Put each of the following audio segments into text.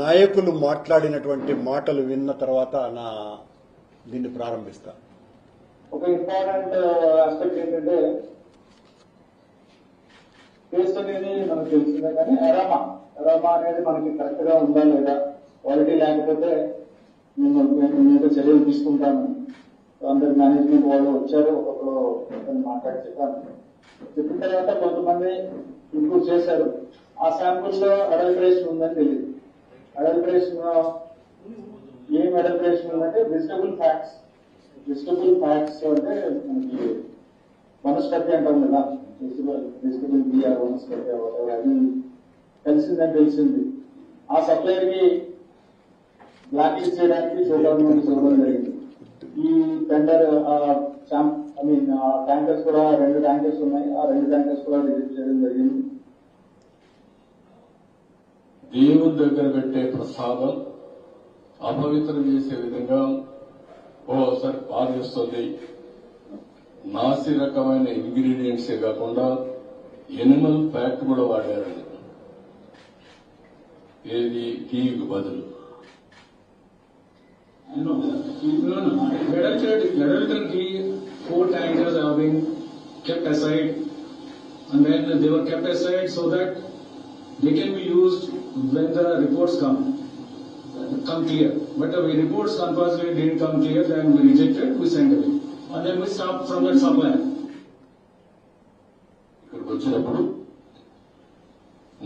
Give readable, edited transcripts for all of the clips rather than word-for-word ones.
నాయకులు మాట్లాడినటువంటి మాటలు విన్న తర్వాత దీన్ని ప్రారంభిస్తా. ఒక ఇంపార్టెంట్ ఆస్పెక్ట్ ఏంటంటే టేస్ట్ అనేది మనకు తెలిసిందే, కానీ ఎరామా అనేది మనకి కరెక్ట్ గా ఉందా లేదా, క్వాలిటీ లేకపోతే మేము చర్యలు తీసుకుంటాము. అందరు మేనేజ్మెంట్ వాళ్ళు వచ్చారు, ఒక్కొక్కరు మాట్లాడి చెప్పిన తర్వాత కొంతమంది ఇంప్రూవ్ చేశారు. ఆ శాంపుల్ లో అడల్టరేషన్ ఉందని తెలియదు. అడల్టరేషన్ ఏం అడల్టరేషన్ ఉందంటే వెజిటబుల్ ఫ్యాట్స్ అంటే మనకి వనస్పతి అంటాం కదా, వెజిటబుల్ బిఆర్ వనస్పతి అది కలిసిందని తెలిసింది. ఆ సప్లైర్ కి బ్లాక్ లిస్ట్ చేయడానికి చూడడం జరిగింది. ఈ టెండర్ ట్యాంకర్స్ కూడా 2 ట్యాంకర్స్ ఉన్నాయి. ఆ 2 ట్యాంకర్స్ కూడా రిజిస్టర్ చేయడం జరిగింది. దేవుని దగ్గర పెట్టే ప్రసాదం అపవిత్రం చేసే విధంగా ఓసారి పాలిస్తుంది. నాసి రకమైన ఇంగ్రీడియంట్సే కాకుండా ఎనిమల్ ఫ్యాక్ట్ కూడా వాడారు. ఏది టీకు బదులు Adultered ghee, 4 tankers have been kept aside, and then they were kept aside so that they can be used when the reports come clear. But the reports unfortunately didn't come clear, then we rejected, we sent away, and then we stopped from that supply. ఇక్కడికి వచ్చినప్పుడు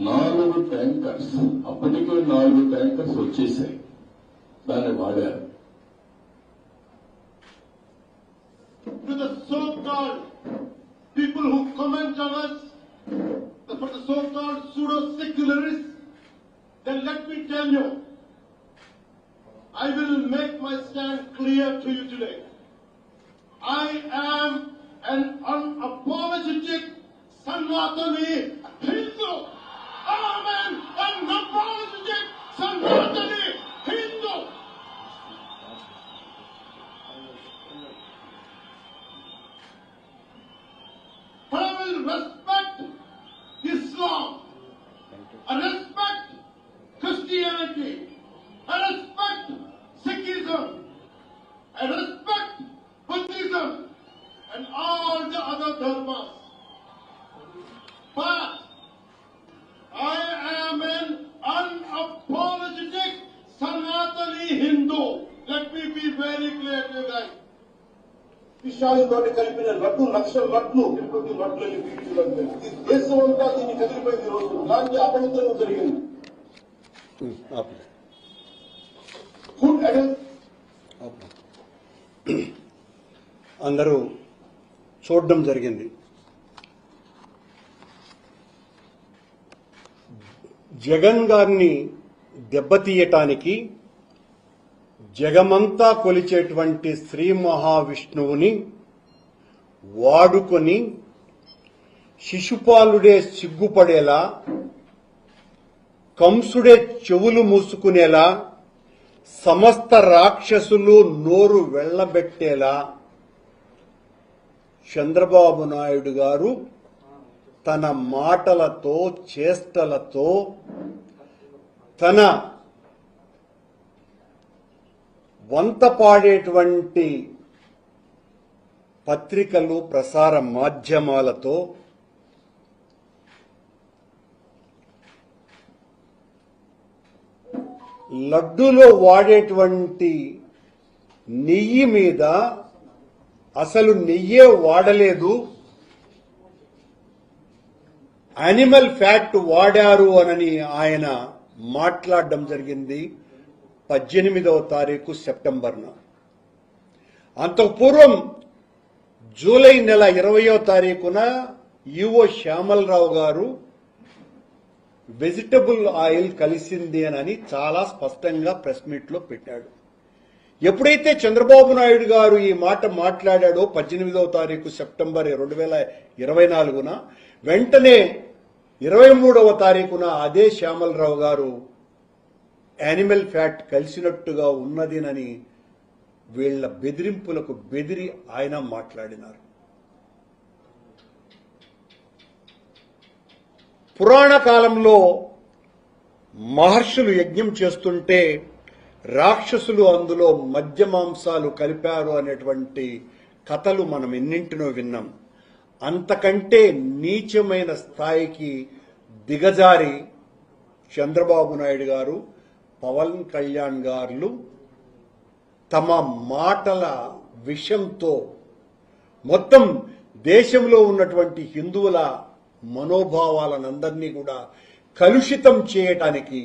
4 tankers, అప్పటికే 4 tankers వచ్చేసాయి, దాన్ని వాడారు. To the so-called people who comment on us, for the so-called pseudo-secularists, then let me tell you, I will make my stand clear to you today. I am an unapologetic Sanatani Hindu. I am an unapologetic Sanatani Hindu. But I will respect Islam, I respect Christianity, I respect Sikhism, I respect Buddhism and all the other dharmas. But I am an unapologetic Sanatani Hindu. Let me be very clear to you guys. విషయాలతో కలిపిన లడ్డు, లక్షల లడ్లు, తిరుపతి లడ్లని పీడించడం ఈ దేశం అంతా దీన్ని కదిలిపోయింది. రోజు ఇలాంటి అపవిత్రం జరిగింది. ఫుడ్ అందరూ చూడడం జరిగింది. జగన్ గారిని దెబ్బతీయటానికి జగమంతా కొలిచేటువంటి శ్రీ మహావిష్ణువుని వాడుకొని శిశుపాలుడే సిగ్గుపడేలా, కంసుడే చెవులు మూసుకునేలా, సమస్త రాక్షసులు నోరు వెళ్లబెట్టేలా చంద్రబాబు నాయుడు గారు తన మాటలతో, చేష్టలతో, తన వంత పాడేటువంటి పత్రికలు, ప్రసార మాధ్యమాలతో లడ్డూలో వాడేటువంటి నెయ్యి మీద అసలు నెయ్యే వాడలేదు, యానిమల్ ఫ్యాట్ వాడారు అని ఆయన మాట్లాడడం జరిగింది 18వ తారీఖు సెప్టెంబర్న. అంతకు పూర్వం జూలై నెల 20వ తారీఖున ఈవో శ్యామలరావు గారు వెజిటబుల్ ఆయిల్ కలిసింది అని చాలా స్పష్టంగా ప్రెస్ మీట్ లో పెట్టాడు. ఎప్పుడైతే చంద్రబాబు నాయుడు గారు ఈ మాట మాట్లాడాడో 18వ తారీఖు సెప్టెంబర్ 2024న, వెంటనే 23వ తారీఖున అదే శ్యామలరావు గారు యానిమల్ ఫ్యాట్ కలిసినట్టుగా ఉన్నదినని వీళ్ల బెదిరింపులకు బెదిరి ఆయన మాట్లాడినారు. పురాణ కాలంలో మహర్షులు యజ్ఞం చేస్తుంటే రాక్షసులు అందులో మద్య మాంసాలు కలిపారు అనేటువంటి కథలు మనం ఎన్నింటినో విన్నాం. అంతకంటే నీచమైన స్థాయికి దిగజారి చంద్రబాబు నాయుడు గారు, పవన్ కళ్యాణ్ గారు తమ మాటల విషంతో మొత్తం దేశంలో ఉన్నటువంటి హిందువుల మనోభావాలనందరినీ కూడా కలుషితం చేయటానికి,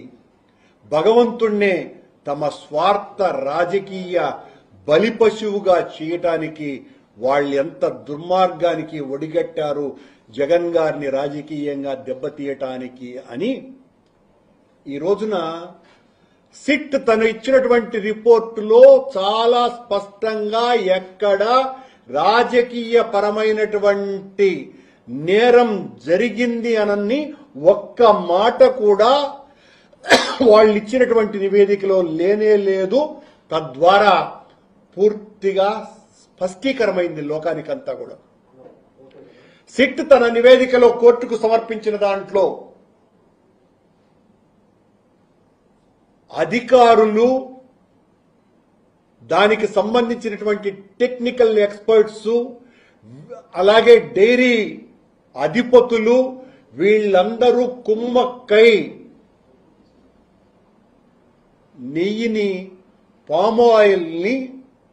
భగవంతుణ్ణే తమ స్వార్థ రాజకీయ బలిపశువుగా చేయటానికి వాళ్ళెంత దుర్మార్గానికి ఒడిగట్టారు జగన్ గారిని రాజకీయంగా దెబ్బతీయటానికి అని ఈ రోజున సిట్ తను ఇచ్చినటువంటి రిపోర్టులో చాలా స్పష్టంగా ఎక్కడ రాజకీయ పరమైనటువంటి నేరం జరిగింది అనని ఒక్క మాట కూడా వాళ్ళు ఇచ్చినటువంటి నివేదికలో లేనే లేదు. తద్వారా పూర్తిగా స్పష్టీకరమైంది లోకానికంతా కూడా. సిట్ తన నివేదికలో కోర్టుకు సమర్పించిన దాంట్లో అధికారులు, దానికి సంబంధించినటువంటి టెక్నికల్ ఎక్స్పర్ట్స్, అలాగే డైరీ అధిపతులు వీళ్ళందరూ కుమ్మక్కై నెయ్యిని, పామ్ ఆయిల్ని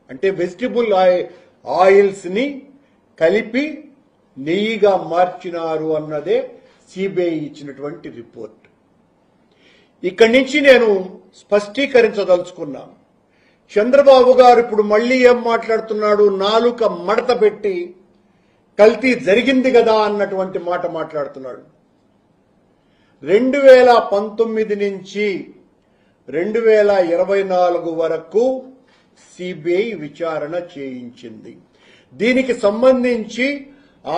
అంటే వెజిటబుల్ ఆయిల్స్ ని కలిపి నెయ్యిగా మార్చినారు అన్నదే సిబిఐ ఇచ్చినటువంటి రిపోర్ట్. ఇక్కడి నుంచి నేను స్పష్టీకరించదలుచుకున్నా. చంద్రబాబు గారు ఇప్పుడు మళ్ళీ ఏం మాట్లాడుతున్నాడు? నాలుక మడత పెట్టి కల్తీ జరిగింది కదా అన్నటువంటి మాట మాట్లాడుతున్నాడు. 2019 నుంచి 2024 వరకు సిబిఐ విచారణ చేయించింది. దీనికి సంబంధించి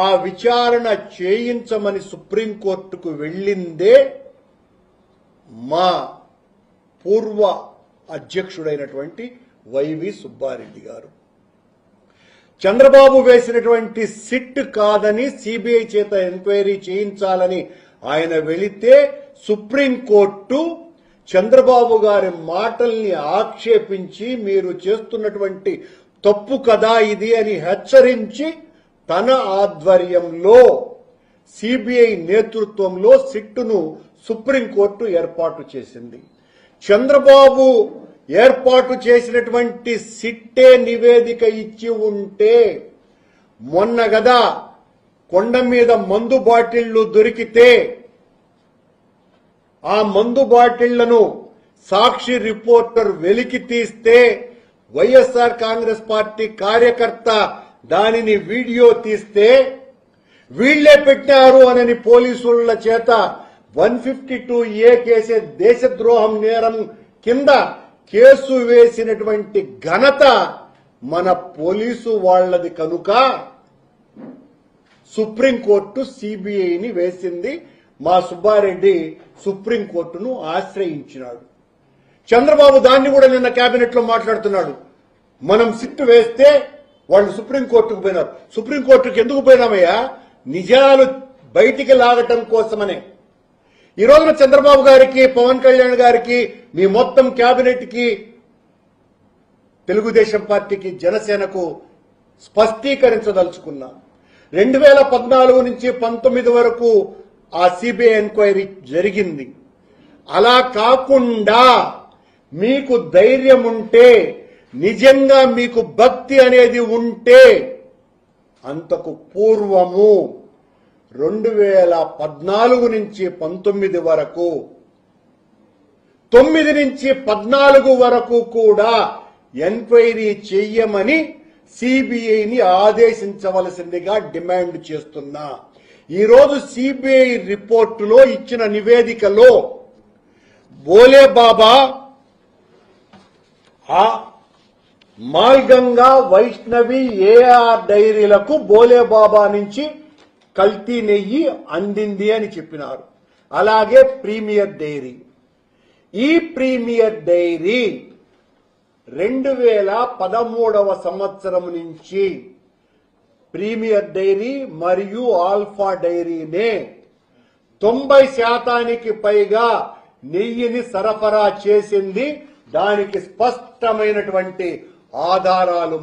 ఆ విచారణ చేయించమని సుప్రీంకోర్టుకు వెళ్ళిందే మా పూర్వ అధ్యక్షుడైనటువంటి వైవి సుబ్బారెడ్డి గారు. చంద్రబాబు వేసినటువంటి సిట్ కాదని సిబిఐ చేత ఎంక్వైరీ చేయించాలని ఆయన వెళితే సుప్రీంకోర్టు చంద్రబాబు గారి మాటల్ని ఆక్షేపించి మీరు చేస్తున్నటువంటి తప్పు కదా ఇది అని హెచ్చరించి తన ఆధ్వర్యంలో సిబిఐ నేతృత్వంలో సిట్ను సుప్రీంకోర్టు ఏర్పాటు చేసింది. చంద్రబాబు ఏర్పాటు చేసినటువంటి సిట్టే నివేదిక ఇచ్చి ఉంటే మొన్న గదా కొండ మీద మందు బాటిళ్లు దొరికితే ఆ మందు బాటిళ్లను సాక్షి రిపోర్టర్ వెలికి తీస్తే వైఎస్ఆర్ కాంగ్రెస్ పార్టీ కార్యకర్త దానిని వీడియో తీస్తే వీళ్లే పెట్టారు అనని పోలీసుల చేత 152A కేసే దేశద్రోహం నేరం కింద కేసు వేసినటువంటి ఘనత మన పోలీసు వాళ్లది కనుక సుప్రీంకోర్టు సిబిఐని వేసింది. మా సుబ్బారెడ్డి సుప్రీంకోర్టును ఆశ్రయించినాడు. చంద్రబాబు దాన్ని కూడా నిన్న కేబినెట్ లో మాట్లాడుతున్నాడు. మనం సిట్ వేస్తే వాళ్ళు సుప్రీంకోర్టుకు పోయినారు. సుప్రీంకోర్టుకు ఎందుకు పోయినామయ్యా? నిజాలు బయటికి లాగటం కోసమనే. ఈ రోజున చంద్రబాబు గారికి, పవన్ కళ్యాణ్ గారికి, మీ మొత్తం కేబినెట్ కి, తెలుగుదేశం పార్టీకి, జనసేనకు స్పష్టీకరించదలుచుకున్నా. 2014 నుంచి 19 వరకు ఆ సిబిఐ ఎంక్వైరీ జరిగింది. అలా కాకుండా మీకు ధైర్యం ఉంటే, నిజంగా మీకు భక్తి అనేది ఉంటే అంతకు పూర్వము 2014 నుంచి 19 వరకు, 9 నుంచి 14 వరకు కూడా ఎంక్వైరీ చెయ్యమని సిబిఐని ఆదేశించవలసిందిగా డిమాండ్ చేస్తున్నా. ఈరోజు సిబిఐ రిపోర్టులో ఇచ్చిన నివేదికలో బోలే బాబా, మాల్గంగా, వైష్ణవి, ఏఆర్ డైరీలకు బోలే బాబా నుంచి కల్తీ నెయ్యి అందింది అని చెప్పినారు. అలాగే ప్రీమియర్ డైరీ, ఈ ప్రీమియర్ డైరీ 2013వ సంవత్సరం నుంచి ప్రీమియర్ డైరీ మరియు ఆల్ఫా డైరీనే 90% పైగా నెయ్యిని సరఫరా చేసింది. దానికి స్పష్టమైనటువంటి ఆధారాలు